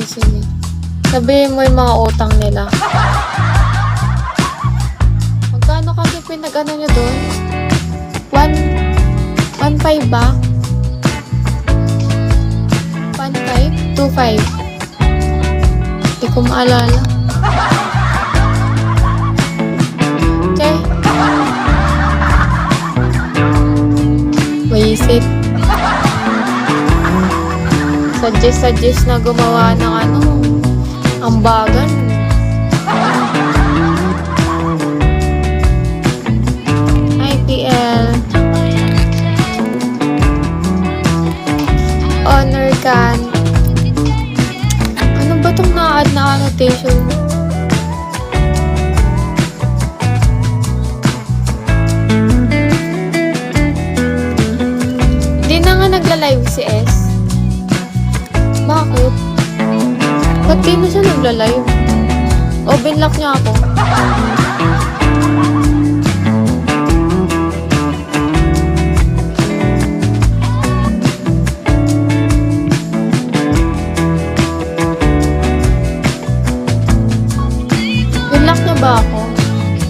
sila. Sabihin mo yung mga utang nila. Magkano kasi pinag-ano nyo doon? 1.5 ba? 1.5? 2.5? Hindi ko maalala. Okay. Waisit. Suggest na gumawa ng ambagan. IPL. Honor can. Ano ba itong na-add na annotation? Hindi na nga nagla-live si S. Bakit? Ba't di na siya nagla-live? O, binlock niya ako. Binlock niya ba ako?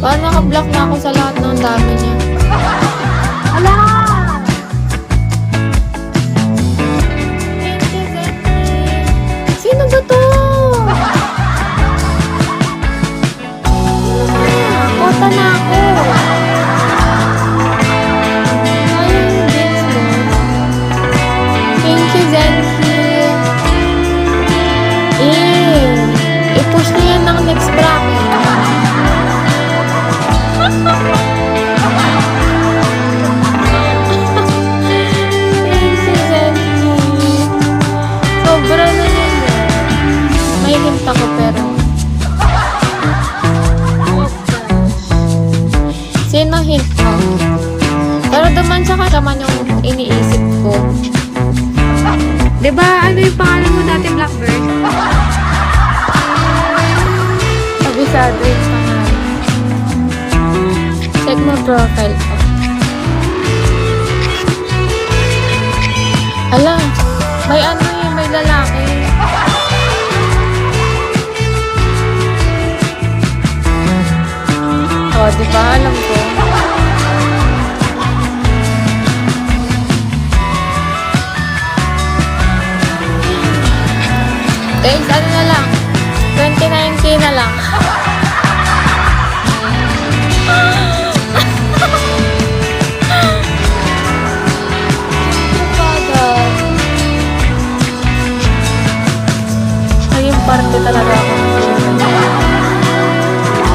Parang naka-block na ako sa lahat ng dami niya. Ala! Sino ba to? Kota na ako. Ayun yung bits mo. Thank you, Zenki. I-push na yan ng next bracket. Thank you, Zenki. Sobra na yan. May hint ako pero sino hint mo? Pero dumansya ka naman yung iniisip ko. Diba ano yung pangalan mo dati, Blackbird? Abisado yung pangalan. Check mo profile ko. Ala, may may lalaki. Oh, di ba? Alam ko. Guys, ano na lang? 29K na lang. Naging parte talaga ako.